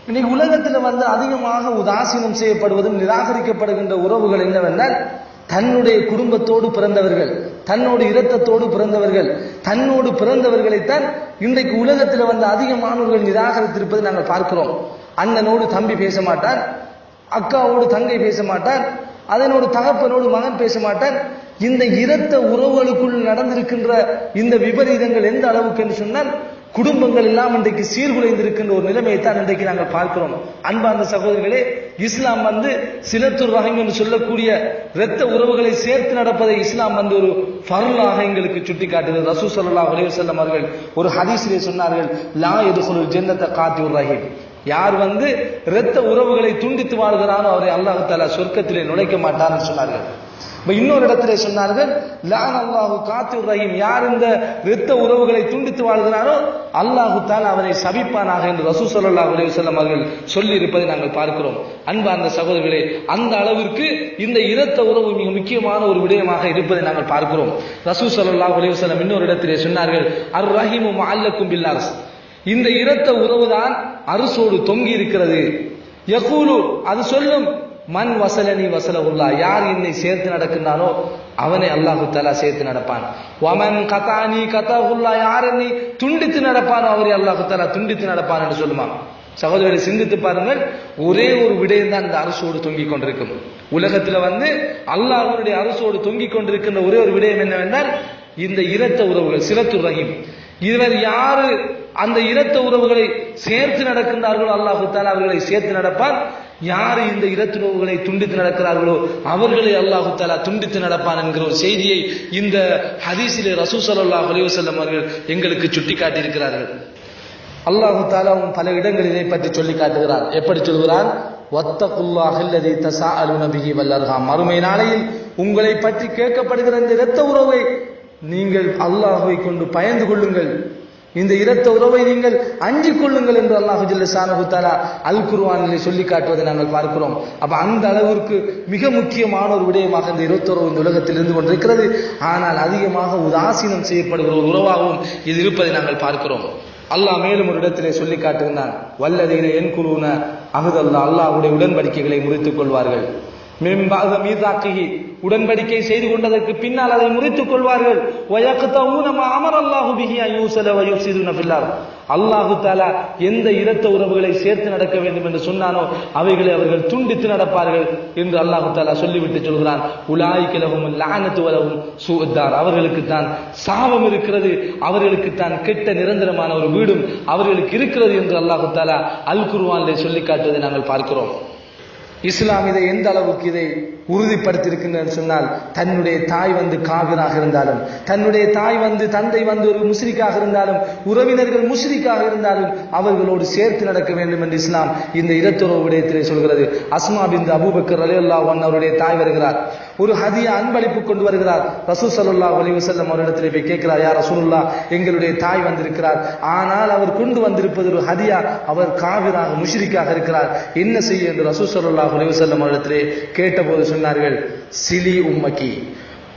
இன்னைக்கு உலகத்தில் அதிகமாக உதாசீனம் செய்யப்படுவதும் நிராகரிக்கப்படுகின்ற உறவுகள் என்னவென்றால், தன்னுடைய குடும்பத்தோடு பிறந்தவர்கள், தன்னோடு இரத்தத்தோடு பிறந்தவர்கள், தன்னோடு பிறந்தவர்களைத்தான் இன்றைக்கு உலகத்தில் அதிகமானவர்கள் நிராகரித்திருப்பதை நாங்கள் பார்க்கிறோம். அண்ணனோடு தம்பி பேச மாட்டார், அக்காவோடு தங்கை பேச மாட்டார், அதனோடு தகப்பனோடு மகன் பேச மாட்டார். இந்த இரத்த உறவுகளுக்குள் நடந்திருக்கின்ற இந்த விபரீதங்கள் எந்த அளவுக்கு என்று சொன்னால், குடும்பங்கள் எல்லாம் இன்றைக்கு சீர்குலைந்திருக்கின்ற ஒரு நிலைமையை தான் இன்றைக்கு நாங்கள் பார்க்கிறோம். அன்பார்ந்த சகோதரர்களே, இஸ்லாம் சிலத்துர் ரஹீம் என்று சொல்லக்கூடிய இரத்த உறவுகளை சேர்த்து நடப்பதை இஸ்லாம் ஒரு ஃபர்லாக எங்களுக்கு சுட்டி காட்டுகிறது. ரசூல் ஸல்லல்லாஹு அலைஹி வஸல்லம் அவர்கள் ஒரு ஹதீஸிலே சொன்னார்கள், லா யதுகுலுல் ஜன்னத காத்தியுர் ரஹீம். யார் இரத்த உறவுகளை துண்டித்து வாழ்கிறானோ அவரை அல்லாஹ் தஆலா சொர்க்கத்திலே நுழைக்க மாட்டார்னு சொன்னார்கள். இன்னொரு இடத்திலே சொன்னார்கள், லான் அல்லாஹு காத்தியுர் ரஹீம். யார் இந்த இரத்த உறவுகளை துண்டித்து வாழ்கிறாரோ அல்லாஹு தஆலா அவரை சபிப்பானாக என்று ரசூல் ஸல்லல்லாஹு அலைஹி வஸல்லம் அவர்கள் சொல்லி இருப்பதை நாங்கள் பார்க்கிறோம். அன்பார்ந்த சகோதரர்களே, அந்த அளவிற்கு இந்த இரத்த உறவு மிக முக்கியமான ஒரு விடயமாக இருப்பதை நாங்கள் பார்க்கிறோம். ரசூல் ஸல்லல்லாஹு அலைஹி வஸல்லம் இன்னொரு இடத்திலே சொன்னார்கள், அர் ரஹீமு முஅல்லக்கும் பில் அர்ஸ். இந்த இரத்த உறவுதான் அரசோடு தொங்கி இருக்கிறது. யகூலு, அது சொல்லும், மன் வசலனி வசலஹுல்லா. யார் என்னை சேர்த்து நடக்கின்றானோ அவனை அல்லாஹு தஆலா சேர்த்து நடப்பான். வமன் கதானி கதாஹுல்லா. யார் என்னை துண்டித்து நடப்பானோ அவரை அல்லாஹு தஆலா துண்டித்து நடப்பான் என்று சொல்லுவான். சகோதரரை சிந்தித்து பாருங்கள், ஒரே ஒரு விடயம் தான் இந்த அரசோடு தொங்கிக் கொண்டிருக்கும். உலகத்தில் அல்லாஹ்வுடைய அரசோடு தொங்கிக் கொண்டிருக்கின்ற ஒரே ஒரு விடயம் என்னவென்றால், இந்த இரத்த உறவுகள், சிலத்துர் ரஹீம். இவர் யாரு அந்த இரத்த உறவுகளை சேர்த்து நடக்கின்றார்களோ அல்லாஹு தஆலா அவர்களை சேர்த்து நடப்பான். யாரு இந்த இரத்த உறவுகளை துண்டித்து நடக்கிறார்களோ அவர்களை அல்லாஹு தஆலா துண்டித்து நடப்பான் என்கிற ஒரு செய்தியை இந்த ஹதீஸிலே ரசூல் ஸல்லல்லாஹு அலைஹி வஸல்லம் அவர்கள் எங்களுக்கு சுட்டி காட்டியிருக்கிறார்கள். அல்லாஹு தஆலாவும் பல இடங்களில் இதை பற்றி சொல்லி காட்டுகிறார். எப்படி சொல்கிறான்? வத்தகுல்லாஹல்லதி தஸாஅலுன பிஹி வல் அர்ஹாம். மறுமை நாளையில் உங்களை பற்றி கேட்கப்படுகிற இந்த இரத்த உறவை நீங்கள் அல்லாஹ்வை கொண்டு பயந்து கொள்ளுங்கள், இந்த இரத்த உறவை நீங்கள் அஞ்சிக் கொள்ளுங்கள் என்று அல்லாஹு ஜல்ல ஷானஹு தஆலா அல் குர்ஆனிலே சொல்லி காட்டுவதை நாங்கள் பார்க்கிறோம். அப்ப அந்த அளவிற்கு மிக முக்கியமான ஒரு விடயமாக இந்த இரத்த உறவு இந்த உலகத்தில் இருந்து கொண்டிருக்கிறது. ஆனால் அதிகமாக உதாசீனம் செய்யப்படுகிற ஒரு உறவாகவும் இது இருப்பதை நாங்கள் பார்க்கிறோம். அல்லாஹ் மேலும் ஒரு இடத்திலே சொல்லி காட்டுகின்றான், வல்லதீன யன்குலூன அஹ்தல்லாஹ். அல்லாஹ்வுடைய உடன்படிக்கைகளை முறித்துக் கொள்வார்கள். மின்பாத மீதாக்கிஹி, உடன்படிக்கை செய்து கொண்டதற்கு பின்னால் அதை முறித்துக் கொள்வார்கள். வயக்தஊன மா அமரல்லாஹு பிஹி அன் யூஸல வயுஃப்ஸிதுன ஃபில் அர்த். அல்லாஹு தஆலா எந்த இரத்த உறவுகளை சேர்த்து நடக்க வேண்டும் என்று சொன்னானோ அவைகளை அவர்கள் துண்டித்து நடப்பார்கள் என்று அல்லாஹு தஆலா சொல்லிவிட்டு சொல்கிறான், உலாயிக லஹுமுல் லஅனத்து வலஹும் சூஅத்தார். அவர்களுக்கு தான் சாபம் இருக்கிறது, அவர்களுக்கு தான் கெட்ட நிரந்தரமான ஒரு வீடும் அவர்களுக்கு இருக்கிறது என்று அல்லாஹு தஆலா அல் குர்ஆனிலே சொல்லி காட்டுவதை நாங்கள் பார்க்கிறோம். இஸ்லாம் இதை எந்த அளவுக்கு இதை உறுதிப்படுத்தியிருக்கின்றன்னு சொன்னால், தன்னுடைய தாய் காபிராக இருந்தாலும், தன்னுடைய தாய் தந்தை ஒரு முஸ்ரிக்காக இருந்தாலும், உறவினர்கள் முஸ்ரிக்காக இருந்தாலும் அவர்களோடு சேர்த்து நடக்க வேண்டும் என்று இஸ்லாம் இந்த இரத்துறவு விடயத்திலே சொல்கிறது. அஸ்மா பின்த் அபூபக்கர் ரலியல்லாஹு அன்ஹு அவருடைய தாய் வருகிறார், ஒரு ஹதியா அன்பளிப்பு கொண்டு வருகிறார். ரசூல் ஸல்லல்லாஹு அலைஹி வஸல்லம் அவரிடத்திலே போய் கேட்கிறார், யா ரசூலுல்லாஹ், எங்களுடைய தாய் வந்திருக்கிறார், ஆனால் அவர் கொண்டு வந்திருப்பது ஒரு ஹதியா, அவர் காபிராக முஷ்ரிக்காக இருக்கிறார், என்ன செய்ய என்று ரசூல் ஸல்லல்லாஹு அலைஹி வஸல்லம் அவரிடத்திலே கேட்டபோது சொன்னார்கள், சிலி உம்மகி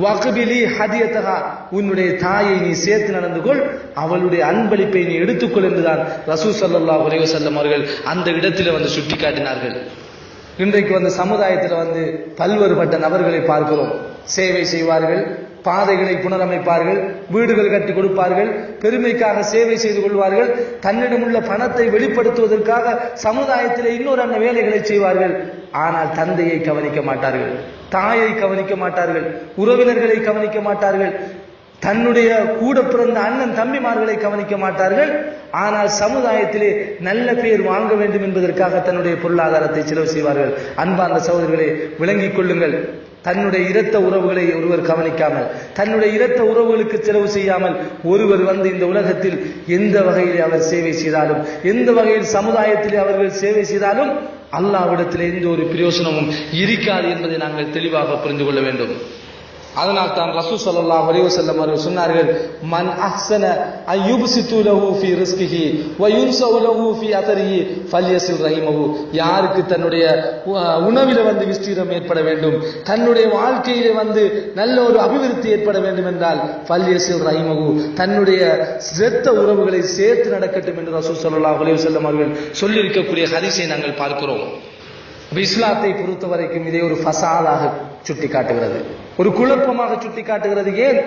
வக்பிலி ஹதியதஹா. உன்னுடைய தாயை நீ சேர்த்து நடந்து கொள், அவளுடைய அன்பளிப்பை நீ எடுத்துக்கொள் என்றுதான் ரசூல் ஸல்லல்லாஹு அலைஹி வஸல்லம் அவர்கள் அந்த இடத்திலே சுட்டி காட்டினார்கள். இன்றைக்கு சமுதாயத்தில் பல்வேறுபட்ட நபர்களை பார்க்கிறோம். சேவை செய்வார்கள், பாதைகளை புனரமைப்பார்கள், வீடுகள் கட்டி கொடுப்பார்கள், பெருமைக்காக சேவை செய்து கொள்வார்கள், தன்னிடம் உள்ள பணத்தை வெளிப்படுத்துவதற்காக சமுதாயத்தில் இன்னொரு வேலைகளை செய்வார்கள். ஆனால் தந்தையை கவனிக்க மாட்டார்கள், தாயை கவனிக்க மாட்டார்கள், உறவினர்களை கவனிக்க மாட்டார்கள், தன்னுடைய கூட பிறந்த அண்ணன் தம்பிமார்களை கவனிக்க மாட்டார்கள். ஆனால் சமுதாயத்திலே நல்ல பெயர் வாங்க வேண்டும் என்பதற்காக தன்னுடைய பொருளாதாரத்தை செலவு செய்வார்கள். அன்பார்ந்த சகோதரர்களை விளங்கிக் கொள்ளுங்கள், தன்னுடைய இரத்த உறவுகளை ஒருவர் கவனிக்காமல், தன்னுடைய இரத்த உறவுகளுக்கு செலவு செய்யாமல் ஒருவர் இந்த உலகத்தில் எந்த வகையில் அவர் சேவை செய்தாலும், எந்த வகையில் சமுதாயத்திலே அவர்கள் சேவை செய்தாலும் அல்லாஹ்விடத்தில் எந்த ஒரு பிரயோசனமும் இருக்காது என்பதை நாங்கள் தெளிவாக புரிந்து கொள்ள வேண்டும். அதனால் தான் ரசூல் ஸல்லல்லாஹு அலைஹி வஸல்லம் அவர்கள் சொன்னார்கள், மன் அஹ்ஸன அய்யுப்சிது லஹு ஃபீ ரிஸ்கிஹி வ யுன்ஸு லஹு ஃபீ அத்ரிஹி ஃபல்யஸில் ரஹிமஹு. யாருக்கு தன்னுடைய உணவில விஸ்தீரம் ஏற்பட வேண்டும், தன்னுடைய வாழ்க்கையிலே நல்ல ஒரு அபிவிருத்தி ஏற்பட வேண்டும் என்றால் ஃபல்யஸில் ரஹிமஹு, தன்னுடைய இரத்த உறவுகளை சேர்த்து நடக்கட்டும் என்று ரசூல் ஸல்லல்லாஹு அலைஹி வஸல்லம் அவர்கள் சொல்லி இருக்கக்கூடிய ஹதீஸை நாங்கள் பார்க்கிறோம். இஸ்லாத்தை பொறுத்த வரைக்கும் இதை ஒரு ஃபசாதாக சுட்டி காட்டுகிறது, ஒரு குழப்பமாக சுட்டி காட்டுகிறது. ஏன்?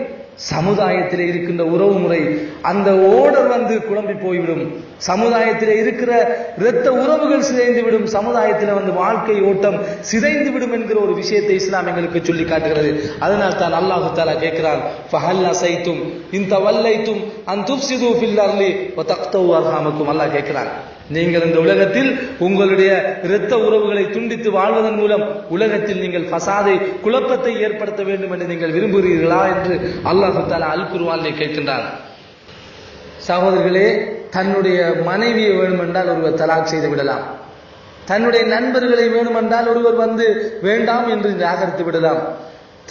சமுதாயத்திலே இருக்கின்ற உறவு முறை அந்த ஓடர் குழம்பி போய்விடும், சமுதாயத்திலே இருக்கிற இரத்த உறவுகள் சிதைந்து விடும், சமுதாயத்தில் வாழ்க்கை ஓட்டம் சிதைந்து விடும் என்கிற ஒரு விஷயத்தை இஸ்லாம் எங்களுக்கு சொல்லி காட்டுகிறது. அதனால் தான் அல்லாஹ் தஆலா கேட்கிறான், ஃபஹல் அஸைதும் இன் தவல்லைதும் அன் துஃப்ஸிது ஃபில் அர்லி வ தக்தவு அர்ஹாமக்கும். அல்லாஹ் கேட்கிறான், நீங்கள் இந்த உலகத்தில் உங்களுடைய இரத்த உறவுகளை துண்டித்து வாழ்வதன் மூலம் உலகத்தில் நீங்கள் ஃபசாதை குழப்பத்தை ஏற்படுத்த வேண்டும் என்று நீங்கள் விரும்புகிறீர்களா என்று அல்லாஹ் தஆலா அல் குர்ஆனிலே கேட்கின்றான். சகோதரர்களே, தன்னுடைய மனைவியை வேண்டுமென்றால் ஒருவர் தலாக் செய்து விடலாம், தன்னுடைய நண்பர்களை வேண்டுமென்றால் ஒருவர் வேண்டாம் என்று நிராகரித்து விடலாம்,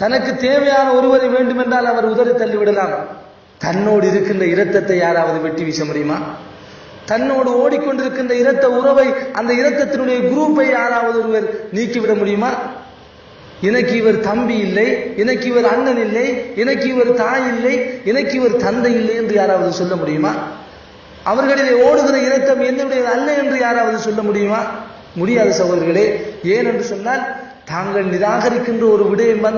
தனக்கு தேவையான ஒருவரை வேண்டுமென்றால் அவர் உதறி தள்ளிவிடலாம். தன்னோடு இருக்கின்ற இரத்தத்தை யாராவது வெட்டி வீச முடியுமா? தன்னோடு ஓடிக்கொண்டிருக்கின்ற இரத்த உறவை, அந்த இரத்தத்தினுடைய குரூப்பை யாராவது ஒருவர் நீக்கிவிட முடியுமா? எனக்கு இவர் தம்பி இல்லை, எனக்கு இவர் அண்ணன் இல்லை, எனக்கு இவர் தாய் இல்லை, எனக்கு இவர் தந்தை இல்லை என்று யாராவது சொல்ல முடியுமா? அவர்களிலே ஓடுகிற இரத்தம் என்னுடைய அல்ல என்று யாராவது சொல்ல முடியுமா? முடியாது சகோதரர்களே. ஏன் என்று சொன்னால், தாங்கள் நிராகரிக்கின்ற ஒரு விடயம்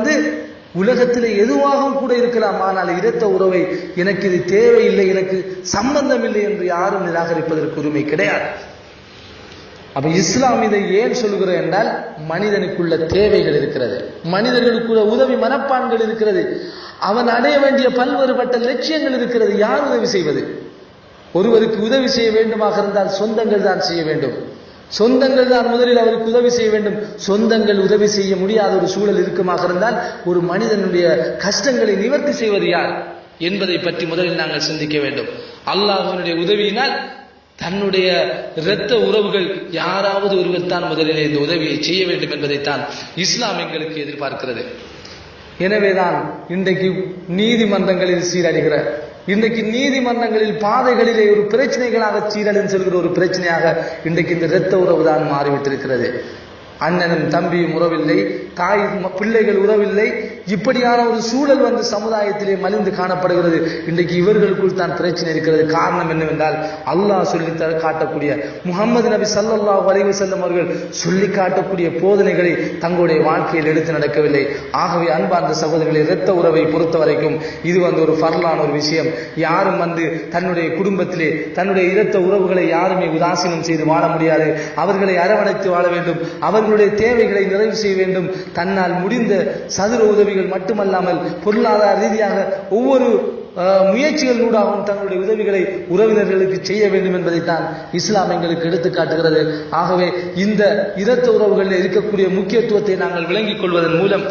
உலகத்திலே எதுவாகவும் கூட இருக்கலாம், ஆனால் இரத்த உறவை எனக்கு இது தேவையில்லை, எனக்கு சம்பந்தம் இல்லை என்று யாரும் நிராகரிப்பதற்கு உரிமை கிடையாது. அப்ப இஸ்லாம் இதை ஏன் சொல்கிறது என்றால், மனிதனுக்குள்ள தேவைகள் இருக்கிறது, மனிதர்களுக்குள்ள உதவி மனப்பான்கள் இருக்கிறது, அவன் அடைய வேண்டிய பல்வேறுபட்ட லட்சியங்கள் இருக்கிறது. யார் உதவி செய்வது? ஒருவருக்கு உதவி செய்ய வேண்டுமாக இருந்தால் சொந்தங்கள் தான் செய்ய வேண்டும், சொந்தங்கள் தான் முதலில் அவருக்கு உதவி செய்ய வேண்டும். சொந்தங்கள் உதவி செய்ய முடியாத ஒரு சூழல் இருக்குமாக இருந்தால் ஒரு மனிதனுடைய கஷ்டங்களை நிவர்த்தி செய்வது யார் என்பதை பற்றி முதலில் நாங்கள் சிந்திக்க வேண்டும். அல்லாஹ்வினுடைய உதவியினால் தன்னுடைய இரத்த உறவுகள் யாராவது ஒருவர் தான் முதலில் இந்த உதவியை செய்ய வேண்டும் என்பதைத்தான் இஸ்லாம் எங்களுக்கு எதிர்பார்க்கிறது. எனவேதான் இன்றைக்கு நீதிமன்றங்களில் சீரழிகிற, இன்றைக்கு நீதிமன்றங்களில் பாதைகளிலே ஒரு பிரச்சனைகளாக சீரழிந்து செல்கிற ஒரு பிரச்சனையாக இன்றைக்கு இந்த இரத்த உறவு தான் மாறிவிட்டிருக்கிறது. அண்ணனும் தம்பியும் உறவில்லை, தாய் பிள்ளைகள் உறவில்லை, இப்படியான ஒரு சூழல் சமுதாயத்திலே மலிந்து காணப்படுகிறது. இன்றைக்கு இவர்களுக்குள் தான் பிரச்சனை இருக்கிறது. காரணம் என்னவென்றால், அல்லாஹ் சொல்லி காட்டக்கூடிய, முஹம்மது நபி ஸல்லல்லாஹு அலைஹி வஸல்லம் அவர்கள் சொல்லி காட்டக்கூடிய போதனைகளை தங்களுடைய வாழ்க்கையில் எடுத்து நடக்கவில்லை. ஆகவே அன்பார்ந்த சகோதரர்களை, இரத்த உறவை பொறுத்த வரைக்கும் இது ஒரு ஃபர்லான ஒரு விஷயம். யாரும் தன்னுடைய குடும்பத்திலே தன்னுடைய இரத்த உறவுகளை யாருமே உதாசீனம் செய்து வாழ முடியாது. அவர்களை அரவணைத்து வாழ வேண்டும், அவர்களுடைய தேவைகளை நிறைவு செய்ய வேண்டும். தன்னால் முடிந்த சதுர உதவிகள் மட்டுமல்லாமல் பொருளாதார ரீதியாக ஒவ்வொரு முயற்சிகளூடாகவும் தங்களுடைய உதவிகளை உறவினர்களுக்கு செய்ய வேண்டும் என்பதைத்தான் இஸ்லாம் எங்களுக்கு எடுத்து காட்டுகிறது. ஆகவே இந்த இரத்த உறவுகளில் இருக்கக்கூடிய முக்கியத்துவத்தை நாங்கள் விளங்கிக் கொள்வதன் மூலம்